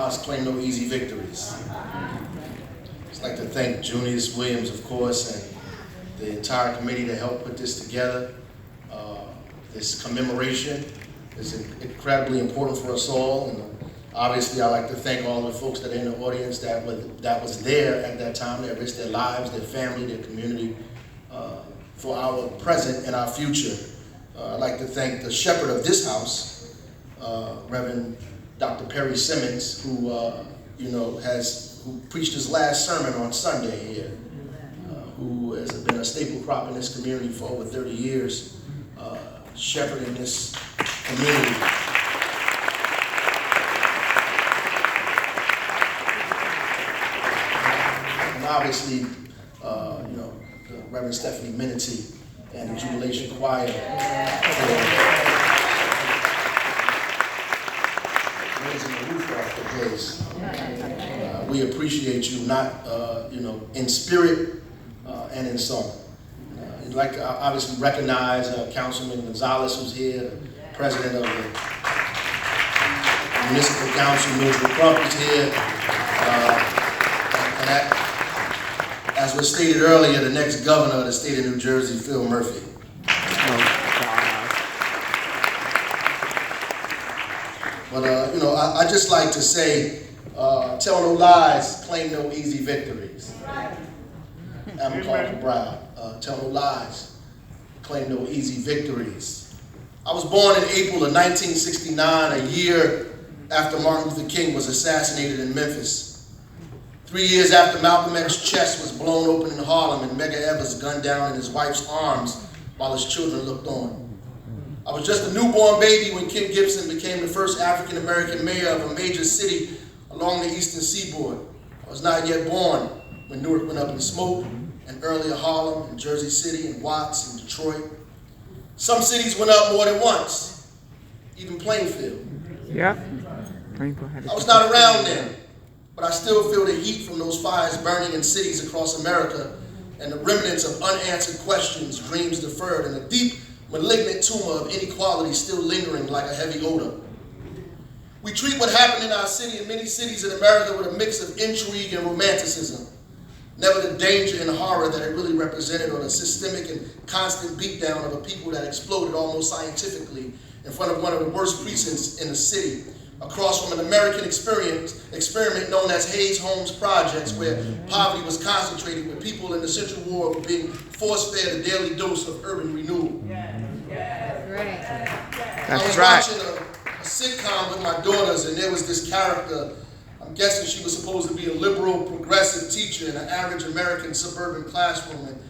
lives claim no easy victories. I'd like to thank Junius Williams, of course, and the entire committee that helped put this together. This commemoration is incredibly important for us all. And obviously, I'd like to thank all the folks that are in the audience that was there at that time, that risked their lives, their family, their community, for our present and our future. I'd like to thank the shepherd of this house, Reverend Dr. Perry Simmons, who who preached his last sermon on Sunday here, who has been a staple crop in this community for over 30 years, shepherding this community. And obviously, Reverend Stephanie Minity and the Jubilation Choir raising the roof off the place. We appreciate you, not in spirit and in song. I'd like to obviously recognize Councilman Gonzalez, who's here, the president of the Municipal Council, Mildred Crump, is here. And as was stated earlier, the next governor of the state of New Jersey, Phil Murphy. But I just like to say, tell no lies, claim no easy victories. I'm Carter Brown. Tell no lies, claim no easy victories. I was born in April of 1969, a year after Martin Luther King was assassinated in Memphis. 3 years after Malcolm X's chest was blown open in Harlem and Medgar Evers gunned down in his wife's arms while his children looked on. I was just a newborn baby when Ken Gibson became the first African-American mayor of a major city along the eastern seaboard. I was not yet born when Newark went up in smoke, and earlier Harlem, and Jersey City, and Watts, and Detroit. Some cities went up more than once, even Plainfield. Yeah. I was not around then, but I still feel the heat from those fires burning in cities across America, and the remnants of unanswered questions, dreams deferred, and a deep, malignant tumor of inequality still lingering like a heavy odor. We treat what happened in our city and many cities in America with a mix of intrigue and romanticism. Never the danger and horror that it really represented, or the systemic and constant beatdown of a people that exploded almost scientifically in front of one of the worst precincts in the city, across from an American experiment known as Hayes Homes Projects, where poverty was concentrated, where people in the Central Ward were being force-fed a daily dose of urban renewal. I was watching a sitcom with my daughters, and there was this character. I'm guessing she was supposed to be a liberal, progressive teacher in an average American suburban classroom. And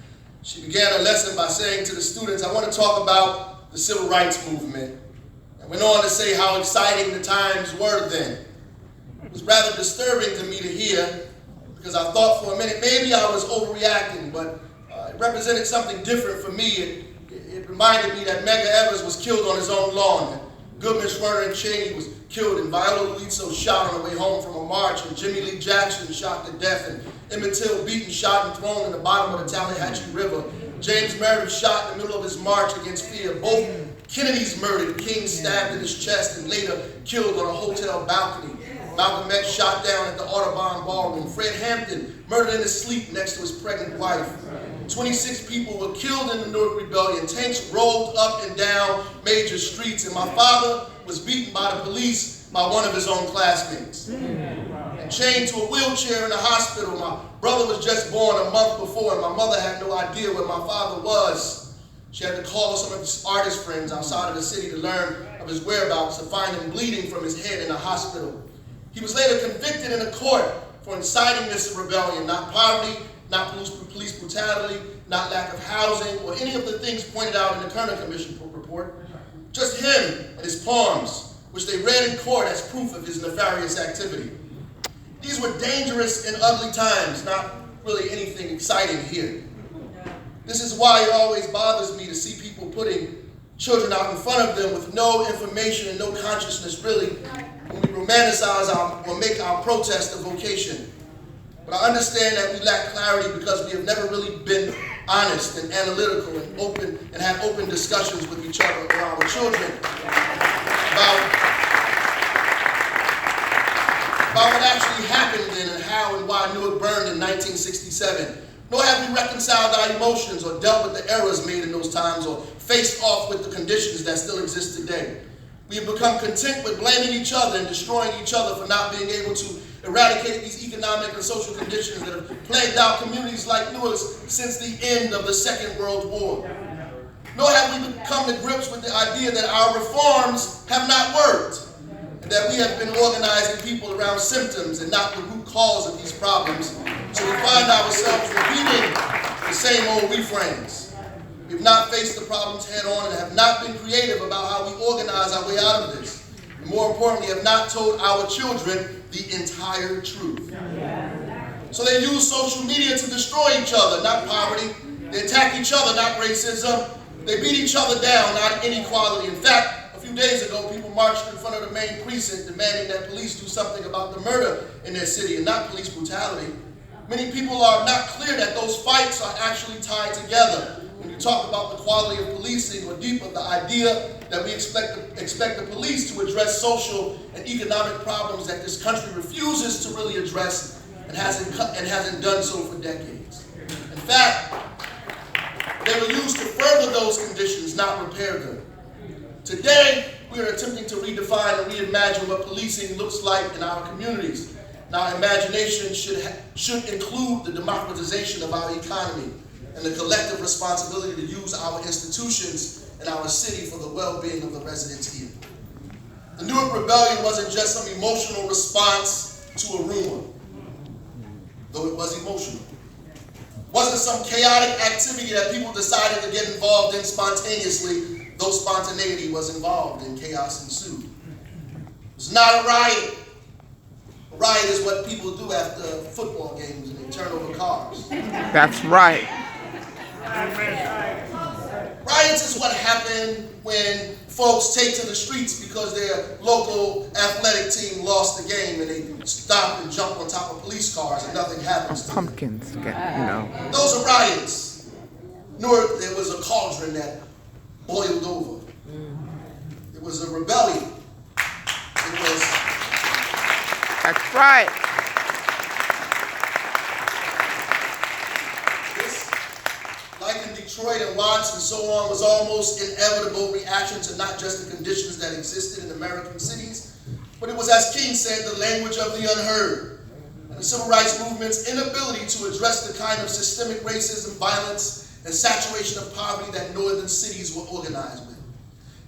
she began a lesson by saying to the students, I want to talk about the civil rights movement. And went on to say how exciting the times were then. It was rather disturbing to me to hear, because I thought for a minute maybe I was overreacting, but it represented something different for me. It reminded me that Medgar Evers was killed on his own lawn, that Goodman, Schwerner, and Cheney was killed, and Viola Liuzzo shot on the way home from a march, and Jimmy Lee Jackson shot to death, and Emmett Till beaten, shot, and thrown in the bottom of the Tallahatchie River. James Meredith shot in the middle of his march against fear. Both Kennedys murdered, King stabbed in his chest and later killed on a hotel balcony. Malcolm X shot down at the Audubon Ballroom. Fred Hampton murdered in his sleep next to his pregnant wife. 26 people were killed in the Newark Rebellion. Tanks rolled up and down major streets, and my father was beaten by the police by one of his own classmates. And chained to a wheelchair in the hospital. My brother was just born a month before, and my mother had no idea where my father was. She had to call some of his artist friends outside of the city to learn of his whereabouts, to find him bleeding from his head in a hospital. He was later convicted in a court for inciting this rebellion, not poverty, not police brutality, not lack of housing, or any of the things pointed out in the Kerner Commission report. Just him and his poems, which they read in court as proof of his nefarious activity. These were dangerous and ugly times, not really anything exciting here. This is why it always bothers me to see people putting children out in front of them with no information and no consciousness, really, when we romanticize or make our protest a vocation. But I understand that we lack clarity because we have never really been honest and analytical and open and had open discussions with each other or our children about about what actually happened then and how and why Newark burned in 1967. Nor have we reconciled our emotions or dealt with the errors made in those times or faced off with the conditions that still exist today. We have become content with blaming each other and destroying each other for not being able to eradicate these economic and social conditions that have plagued our communities like Newark since the end of the Second World War. Nor have we come to grips with the idea that our reforms have not worked, and that we have been organizing people around symptoms and not the root cause of these problems, so we find ourselves repeating the same old refrains. We have not faced the problems head on and have not been creative about how we organize our way out of this. And more importantly, have not told our children the entire truth. So they use social media to destroy each other, not poverty. They attack each other, not racism. They beat each other down, not inequality. In fact, a few days ago, people marched in front of the main precinct demanding that police do something about the murder in their city and not police brutality. Many people are not clear that those fights are actually tied together. When you talk about the quality of policing, or deeper, the idea that we expect the police to address social and economic problems that this country refuses to really address and hasn't done so for decades. In fact, they were used to further those conditions, not repair them. Today, we are attempting to redefine and reimagine what policing looks like in our communities. And our imagination should include the democratization of our economy and the collective responsibility to use our institutions and our city for the well-being of the residents here. The Newark Rebellion wasn't just some emotional response to a rumor, though it was emotional. It wasn't some chaotic activity that people decided to get involved in spontaneously, though spontaneity was involved and chaos ensued. It was not a riot. A riot is what people do after football games and they turn over cars. That's right. Riots is what happened when folks take to the streets because their local athletic team lost the game and they stop and jump on top of police cars and nothing happens to them. Pumpkins, you know. Those are riots. Newark, there was a cauldron that boiled over. It was a rebellion. It was... That's right. Like in Detroit and Watts and so on, was almost inevitable reaction to not just the conditions that existed in American cities, but it was, as King said, the language of the unheard. And the civil rights movement's inability to address the kind of systemic racism, violence, and saturation of poverty that northern cities were organized with.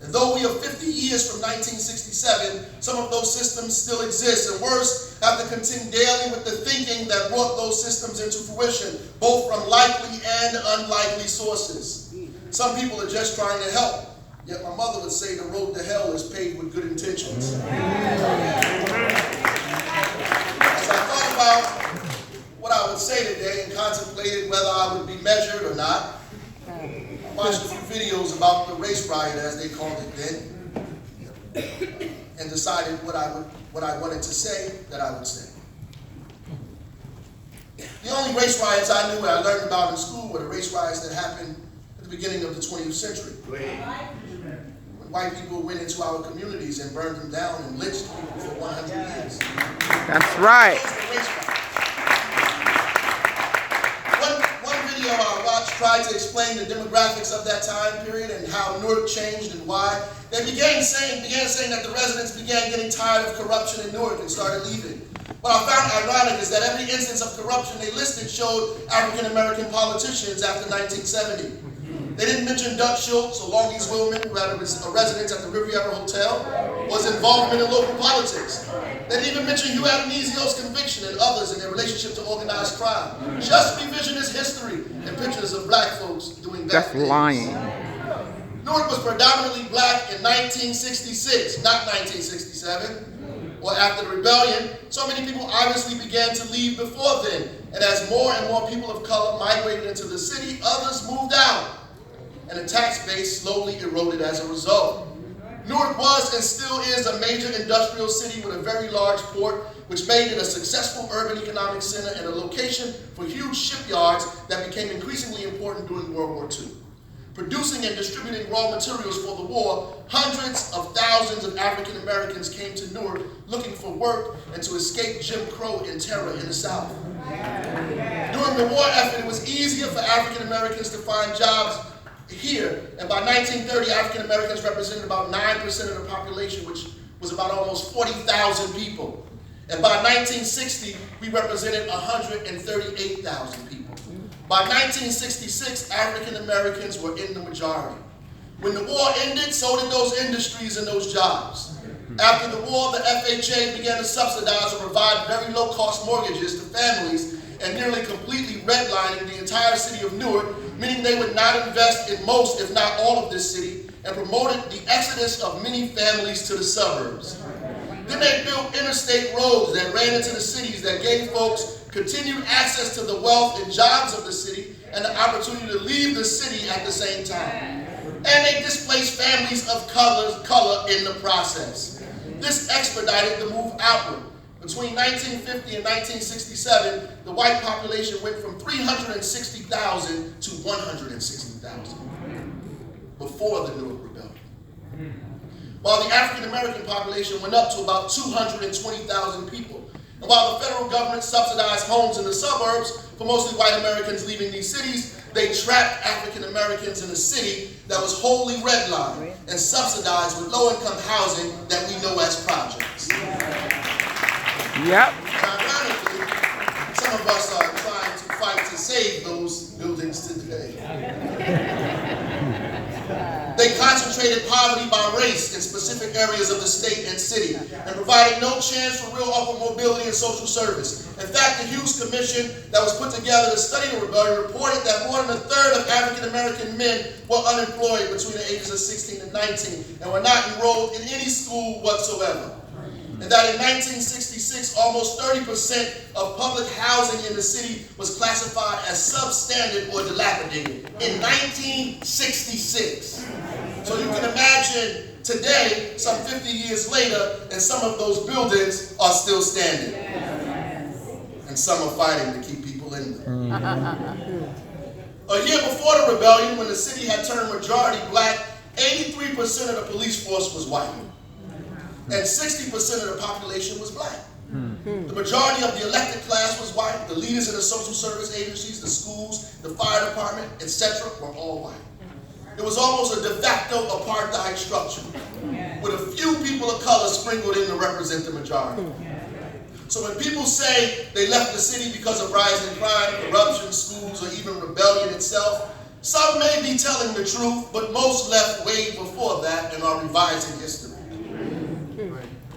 And though we are 50 years from 1967, some of those systems still exist, and worse, have to contend daily with the thinking that brought those systems into fruition, both from likely and unlikely sources. Some people are just trying to help, yet my mother would say the road to hell is paved with good intentions. As I thought about what I would say today and contemplated whether I would be measured or not, I watched a few videos about the race riot, as they called it then, and decided what I wanted to say that I would say. The only race riots I knew and I learned about in school were the race riots that happened at the beginning of the 20th century. When white people went into our communities and burned them down and lynched people for 100 years. That's right. One video I watched tried to explain the demographics of that time period and how Newark changed and why. They began saying that the residents began getting tired of corruption in Newark and started leaving. What I found ironic is that every instance of corruption they listed showed African American politicians after 1970. They didn't mention Doug Schultz or Longie's Willman, who had a residence at the Riviera Hotel, was involvement in local politics. They didn't even mention Hugh Adoniesio's conviction and others in their relationship to organized crime. Just revisionist history and pictures of black folks doing bad things. That's lying. Newark was predominantly black in 1966, not 1967. Or after the rebellion, so many people obviously began to leave before then. And as more and more people of color migrated into the city, others moved out. And the tax base slowly eroded as a result. Newark was and still is a major industrial city with a very large port, which made it a successful urban economic center and a location for huge shipyards that became increasingly important during World War II. Producing and distributing raw materials for the war, hundreds of thousands of African Americans came to Newark looking for work and to escape Jim Crow and terror in the South. During the war effort, it was easier for African Americans to find jobs here, and by 1930, African Americans represented about 9% of the population, which was about almost 40,000 people. And by 1960, we represented 138,000 people. By 1966, African Americans were in the majority. When the war ended, so did those industries and those jobs. After the war, the FHA began to subsidize or provide very low-cost mortgages to families and nearly completely redlining the entire city of Newark, meaning they would not invest in most, if not all, of this city, and promoted the exodus of many families to the suburbs. Then they built interstate roads that ran into the cities that gave folks continued access to the wealth and jobs of the city and the opportunity to leave the city at the same time. And they displaced families of color in the process. This expedited the move outward. Between 1950 and 1967, the white population went from 360,000 to 160,000 before the Newark Rebellion. While the African American population went up to about 220,000 people. And while the federal government subsidized homes in the suburbs for mostly white Americans leaving these cities, they trapped African Americans in a city that was wholly redlined and subsidized with low-income housing that we know as projects. Yep. And ironically, some of us are trying to fight to save those buildings today. They concentrated poverty by race in specific areas of the state and city and provided no chance for real upward mobility and social service. In fact, the Hughes Commission that was put together to study the rebellion reported that more than a third of African American men were unemployed between the ages of 16 and 19 and were not enrolled in any school whatsoever. And that in 1966, almost 30% of public housing in the city was classified as substandard or dilapidated in 1966. So you can imagine today, some 50 years later, and some of those buildings are still standing. And some are fighting to keep people in them. A year before the rebellion, when the city had turned majority black, 83% of the police force was white. And 60% of the population was black. The majority of the elected class was white. The leaders in the social service agencies, the schools, the fire department, etc. were all white. It was almost a de facto apartheid structure with a few people of color sprinkled in to represent the majority. So when people say they left the city because of rising crime, corruption, schools, or even rebellion itself, some may be telling the truth, but most left way before that and are revising history.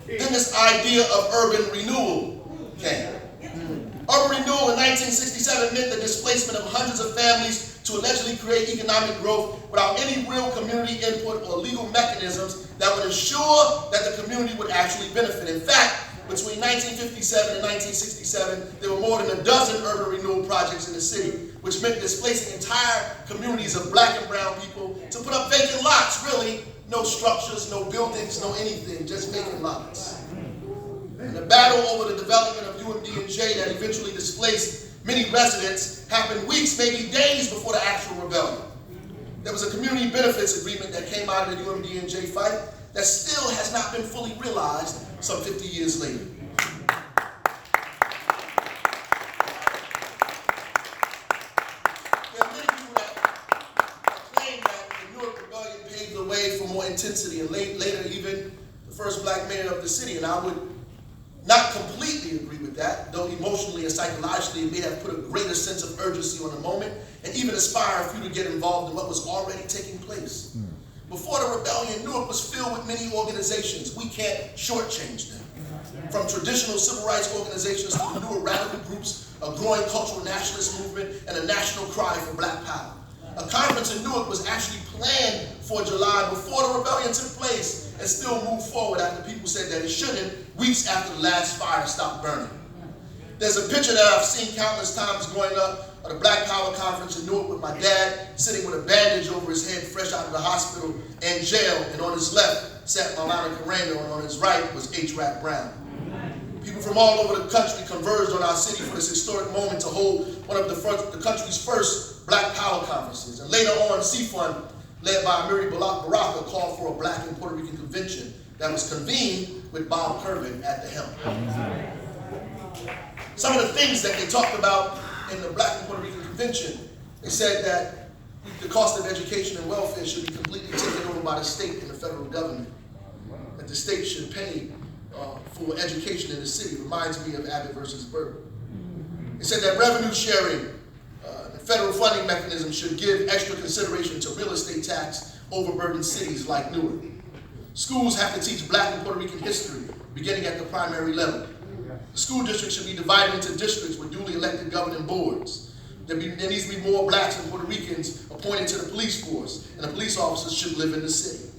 Then this idea of urban renewal came. Urban renewal in 1967 meant the displacement of hundreds of families to allegedly create economic growth without any real community input or legal mechanisms that would ensure that the community would actually benefit. In fact, between 1957 and 1967, there were more than a dozen urban renewal projects in the city, which meant displacing entire communities of black and brown people to put up vacant lots, really. No structures, no buildings, no anything, just vacant lots. And the battle over the development of UMD&J that eventually displaced many residents happened weeks, maybe days before the actual rebellion. There was a community benefits agreement that came out of the UMD&J fight that still has not been fully realized some 50 years later. There are many people that claim that the Newark Rebellion paved the way for more intensity and later even the first black mayor of the city, and I would not completely agree with that, though emotionally and psychologically it may have put a greater sense of urgency on the moment and even inspire a few to get involved in what was already taking place. Before the rebellion, Newark was filled with many organizations. We can't shortchange them. From traditional civil rights organizations to the newer radical groups, a growing cultural nationalist movement, and a national cry for black power. A conference in Newark was actually planned for July before the rebellion took place and still moved forward after people said that it shouldn't, weeks after the last fire stopped burning. There's a picture that I've seen countless times growing up at a Black Power conference in Newark with my dad, sitting with a bandage over his head, fresh out of the hospital and jail, and on his left sat Maulana Karanga, and on his right was H. Rap Brown. People from all over the country converged on our city for this historic moment to hold one of the country's first Black Power conferences. And later on, C-Fund, led by Ras Baraka, called for a Black and Puerto Rican convention that was convened with Bob Kervin at the helm. Some of the things that they talked about in the Black and Puerto Rican convention, they said that the cost of education and welfare should be completely taken over by the state and the federal government. That the state should pay for education in the city. Reminds me of Abbott versus Byrd. They said that revenue sharing, the federal funding mechanism should give extra consideration to real estate tax overburdened cities like Newark. Schools have to teach Black and Puerto Rican history, beginning at the primary level. The school district should be divided into districts with duly elected governing boards. There needs to be more Blacks and Puerto Ricans appointed to the police force, and the police officers should live in the city.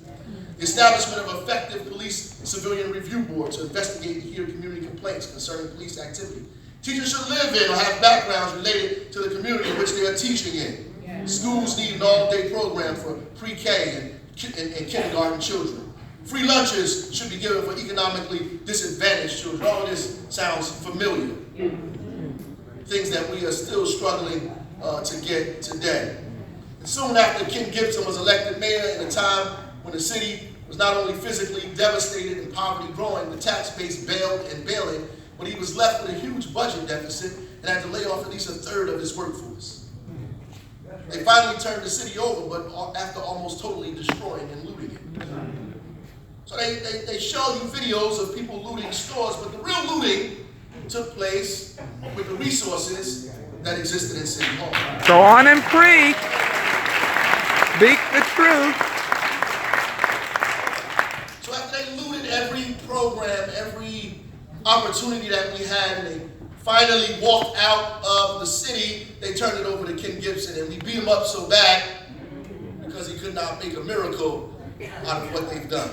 The establishment of effective police civilian review board to investigate and hear community complaints concerning police activity. Teachers should live in or have backgrounds related to the community in which they are teaching in. Yeah. Schools need an all-day program for pre-K and kindergarten children. Free lunches should be given for economically disadvantaged children. All of this sounds familiar. Yeah. Things that we are still struggling to get today. And soon after Ken Gibson was elected mayor in a time when the city was not only physically devastated and poverty growing, the tax base bailed and bailing, but he was left with a huge budget deficit and had to lay off at least a third of his workforce. They finally turned the city over, but after almost totally destroying and looting it. So they show you videos of people looting stores, but the real looting took place with the resources that existed in City Hall. Go on and preach. Speak the truth. So after they looted every program, every opportunity that we had, and they finally walked out of the city, they turned it over to Ken Gibson, and we beat him up so bad because he could not make a miracle out of what they've done.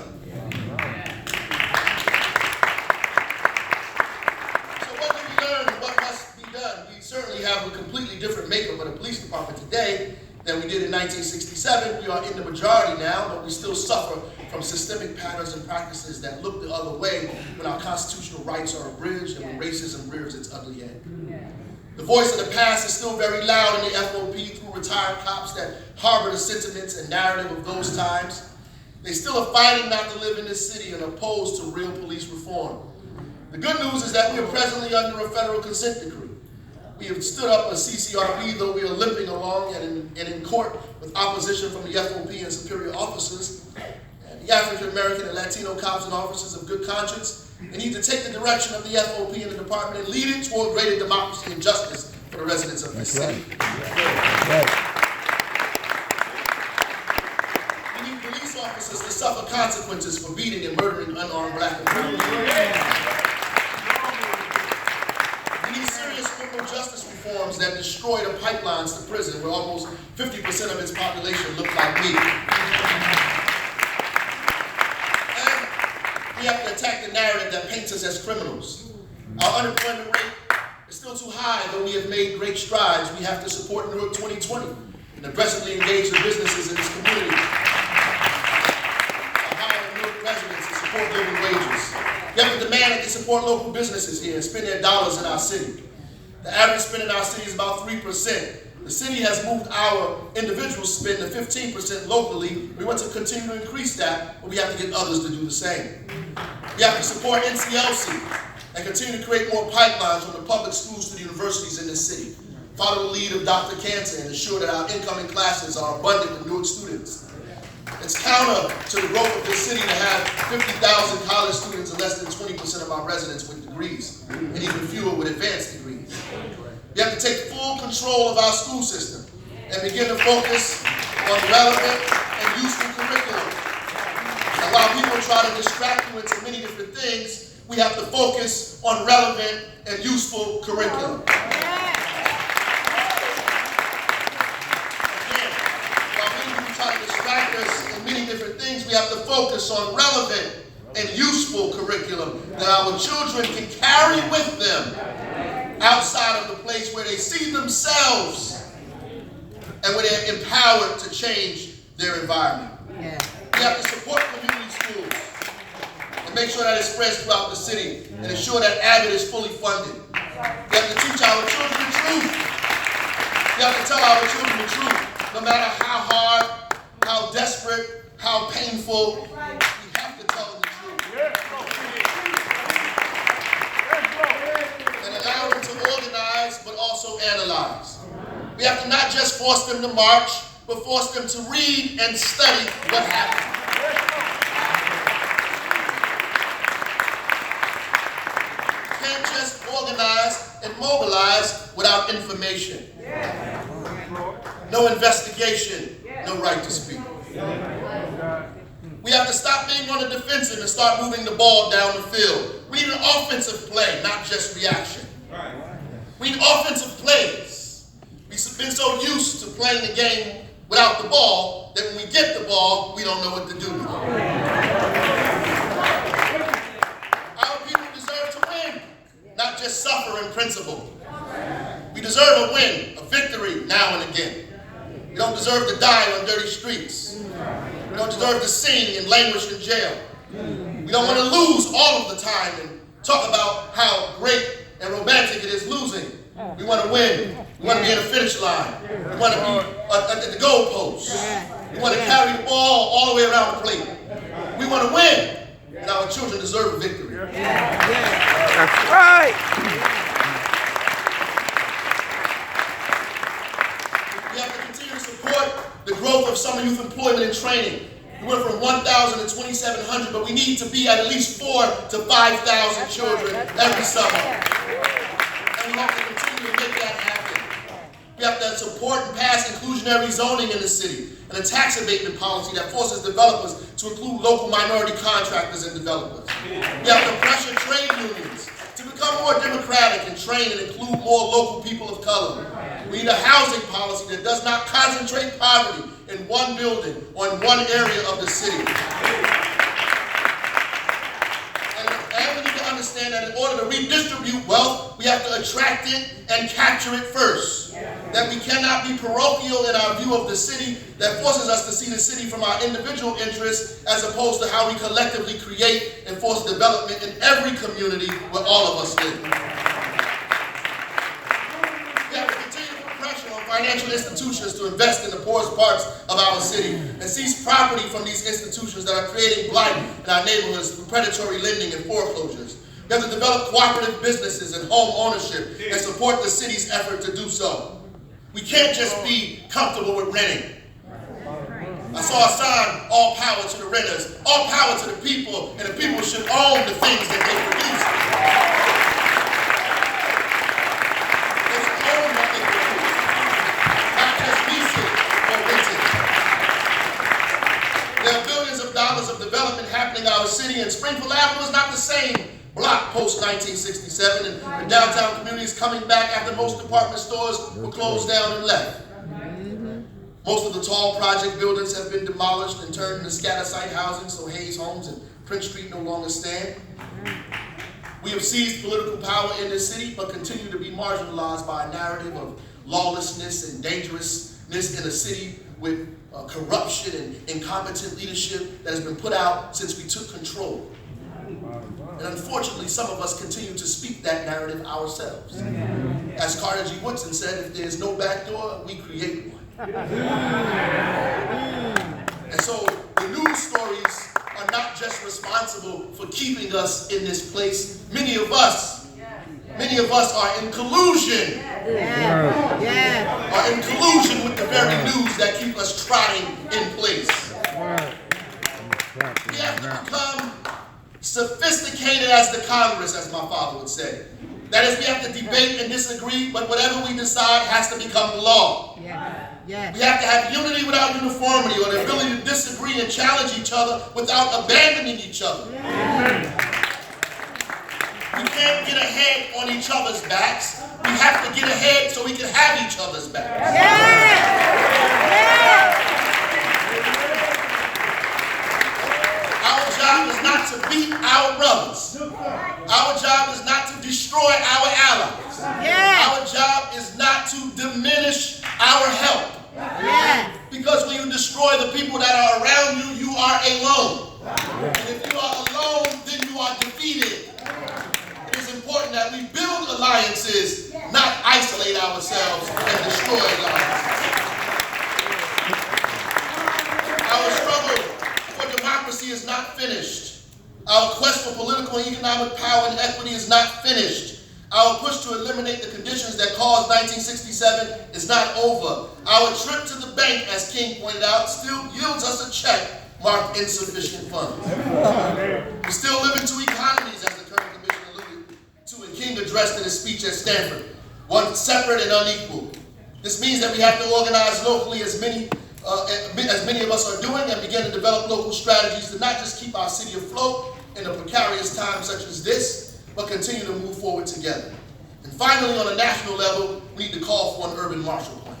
So what did we learn? What must be done? We certainly have a completely different makeup of the police department today than we did in 1967. We are in the majority now, but we still suffer from systemic patterns and practices that look the other way when our constitutional rights are abridged and when racism rears its ugly head. The voice of the past is still very loud in the FOP through retired cops that harbor the sentiments and narrative of those times. They still are fighting not to live in this city and opposed to real police reform. The good news is that we are presently under a federal consent decree. We have stood up a CCRB, though we are limping along and in court with opposition from the FOP and superior officers. And the African American and Latino cops and officers of good conscience, they need to take the direction of the FOP and the department and lead it toward greater democracy and justice for the residents of this city. Right. We need police officers to suffer consequences for beating and murdering unarmed Black and brown people. Criminal justice reforms that destroy the pipelines to prison, where almost 50% of its population look like me. And we have to attack the narrative that paints us as criminals. Our unemployment rate is still too high, though we have made great strides. We have to support Newark 2020 and aggressively engage the businesses in this community. Hire Newark residents and support living wages. We have to demand that they support local businesses here and spend their dollars in our city. The average spend in our city is about 3%. The city has moved our individual spend to 15% locally. We want to continue to increase that, but we have to get others to do the same. We have to support NCLC and continue to create more pipelines from the public schools to the universities in this city. Follow the lead of Dr. Cantor and ensure that our incoming classes are abundant with Newark students. It's counter to the growth of this city to have 50,000 college students and less than 20% of our residents with degrees, and even fewer with advanced degrees. We have to take full control of our school system and begin to focus on relevant and useful curriculum. And while people try to distract you into many different things, we have to focus on relevant and useful curriculum. Many different things, we have to focus on relevant and useful curriculum that our children can carry with them outside of the place where they see themselves and where they're empowered to change their environment. Yeah. We have to support community schools and to make sure that it spreads throughout the city and ensure that Abbott is fully funded. We have to teach our children the truth. We have to tell our children the truth. No matter how hard, how desperate, how painful, we have to tell them the truth. And allow them to organize, but also analyze. We have to not just force them to march, but force them to read and study what happened. You can't just organize and mobilize without information. No investigation, no right to speak. We have to stop being on the defensive and start moving the ball down the field. We need an offensive play, not just reaction. We need offensive plays. We've been so used to playing the game without the ball that when we get the ball, we don't know what to do with it. Our people deserve to win, not just suffer in principle. We deserve a win, a victory now and again. We don't deserve to die on dirty streets. We don't deserve to sing and languish in jail. We don't want to lose all of the time and talk about how great and romantic it is losing. We want to win. We want to be in the finish line. We want to be at the goal post. We want to carry the ball all the way around the plate. We want to win. And our children deserve a victory. That's right. We have to continue to support the growth of summer youth employment and training. We went from 1,000 to 2,700, but we need to be at least 4,000 to 5,000 children every summer. And we have to continue to make that happen. We have to support and pass inclusionary zoning in the city and a tax abatement policy that forces developers to include local minority contractors and developers. We have to pressure trade unions to become more democratic and train and include more local people of color. We need a housing policy that does not concentrate poverty in one building or in one area of the city. And we need to understand that in order to redistribute wealth, we have to attract it and capture it first. That we cannot be parochial in our view of the city that forces us to see the city from our individual interests as opposed to how we collectively create and force development in every community where all of us live. We have to continue to put pressure on financial institutions to invest in the poorest parts of our city and seize property from these institutions that are creating blight in our neighborhoods through predatory lending and foreclosures. We have to develop cooperative businesses and home ownership and support the city's effort to do so. We can't just be comfortable with renting. I saw a sign, all power to the renters, all power to the people, and the people should own the things that they produce. They should own what they produce, not just lease it or rent it. There are billions of dollars of development happening in our city, and Springfield Avenue is not the same block post-1967, and the downtown community is coming back after most department stores were closed down and left. Most of the tall project buildings have been demolished and turned into scatter site housing, so Hayes Homes and Prince Street no longer stand. We have seized political power in this city, but continue to be marginalized by a narrative of lawlessness and dangerousness in a city with corruption and incompetent leadership that has been put out since we took control. And unfortunately, some of us continue to speak that narrative ourselves. As Carter G. Woodson said, if there's no back door, we create one. And so the news stories are not just responsible for keeping us in this place. Many of us are in collusion. Are in collusion with the very news that keep us trotting in place. We have to become sophisticated as the Congress, as my father would say. That is, we have to debate and disagree, but whatever we decide has to become law. We have to have unity without uniformity, or the ability to disagree and challenge each other without abandoning each other. We can't get ahead on each other's backs. We have to get ahead so we can have each other's backs. Our job is not to beat our brothers. Our job is not to destroy our allies. Our job is not to diminish our help. Because when you destroy the people that are around you, you are alone. And if you are alone, then you you are defeated. It is important that we build alliances, not isolate ourselves and destroy alliances. Our struggle for democracy is not finished. Our quest for political and economic power and equity is not finished. Our push to eliminate the conditions that caused 1967 is not over. Our trip to the bank, as King pointed out, still yields us a check marked insufficient funds. We still live in two economies, as the current commission alluded to and King addressed in his speech at Stanford, one separate and unequal. This means that we have to organize locally as many of us are doing and begin to develop local strategies to not just keep our city afloat in a precarious time such as this, but continue to move forward together. And finally, on a national level, we need to call for an urban Marshall Plan.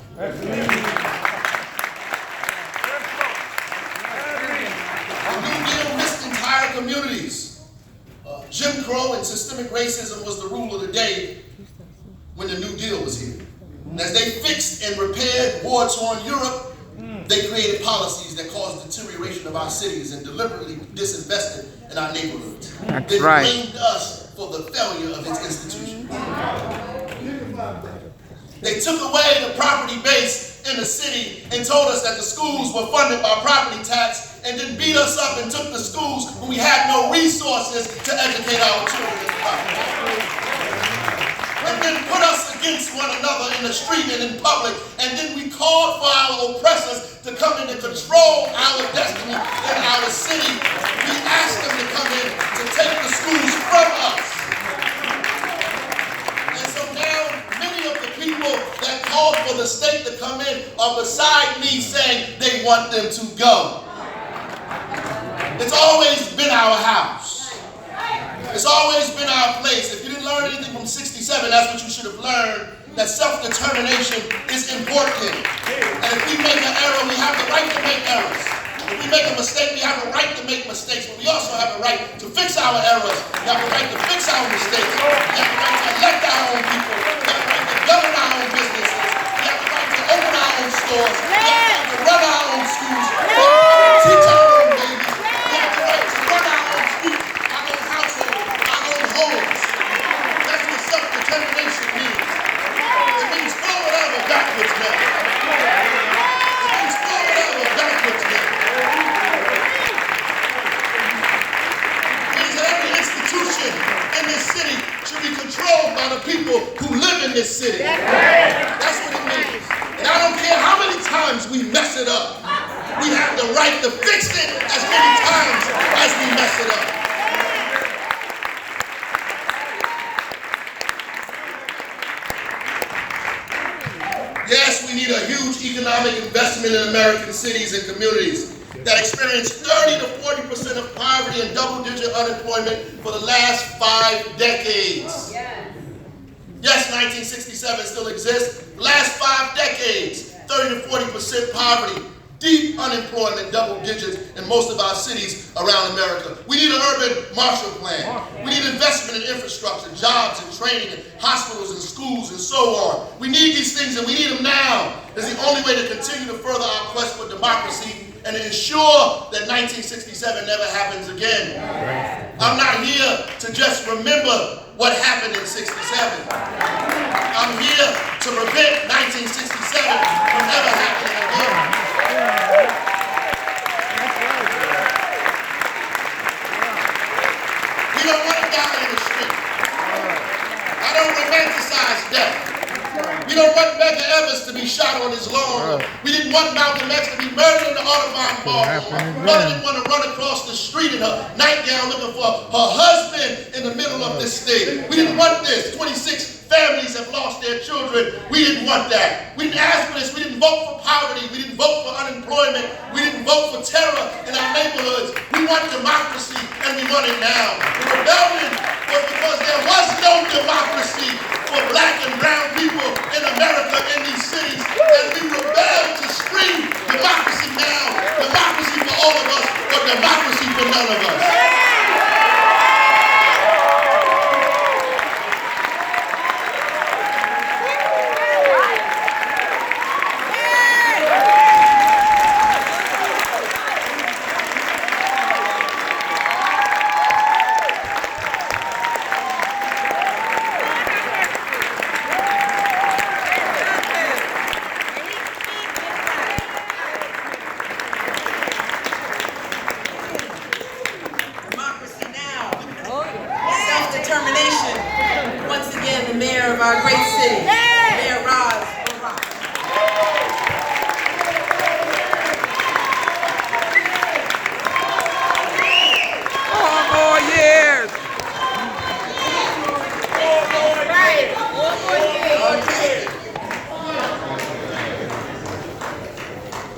The New Deal missed entire communities. Jim Crow and systemic racism was the rule of the day when the New Deal was here. And as they fixed and repaired war-torn Europe, they created policies that caused deterioration of our cities and deliberately disinvested in our neighborhoods. They blamed us for the failure of its institutions. They took away the property base in the city and told us that the schools were funded by property tax and then beat us up and took the schools when we had no resources to educate our children. And then put us against one another in the street and in public, and then we called for our oppressors to come in and control our destiny in our city. We asked them to come in to take the schools from us. And so now, many of the people that called for the state to come in are beside me saying they want them to go. It's always been our house. It's always been our place. If you didn't learn anything from 67, that's what you should have learned, that self-determination is important. And if we make an error, we have the right to make errors. If we make a mistake, we have a right to make mistakes, but we also have a right to fix our errors. We have a right to fix our mistakes. We have a right to elect our own people. We have a right to govern our own businesses. We have a right to open our own stores. We have a right to run our own schools. We have a right to teach our own babies. We have the right to run our own streets, our own households, our own homes. That's what self-determination means. It means forward ever, backwards never. It means forward ever, backwards never. It means that every institution in this city should be controlled by the people who live in this city. That's what it means. And I don't care how many times we mess it up. We have the right to fix it as many times as we mess it up. Yes, we need a huge economic investment in American cities and communities that experience 30 to 40% of poverty and double-digit unemployment for the last 5 decades. Yes, 1967 still exists. The last 5 decades, 30 to 40% poverty, deep unemployment, double digits in most of our cities around America. We need an urban Marshall Plan. We need investment in infrastructure, jobs and training, and hospitals and schools and so on. We need these things and we need them now. It's the only way to continue to further our quest for democracy and to ensure that 1967 never happens again. I'm not here to just remember what happened in 67. I'm here to prevent 1967 from ever happening again. We don't want to die in the street. I don't romanticize death. We don't want Medgar Evers to be shot on his lawn. We didn't want Malcolm X to be murdered in the Audubon ballroom. Mother didn't want to run across the street in her nightgown looking for her husband in the middle of this thing. We didn't want this. 26 families have lost their children. We didn't want that. We didn't ask for this. We didn't vote for poverty. We didn't vote for unemployment. We didn't vote for terror in our neighborhoods. We want democracy, and we want it now. The rebellion was because there was no democracy for black and brown people in America in these cities, and we rebelled to scream democracy now, democracy for all of us, or democracy for none of us. our great city.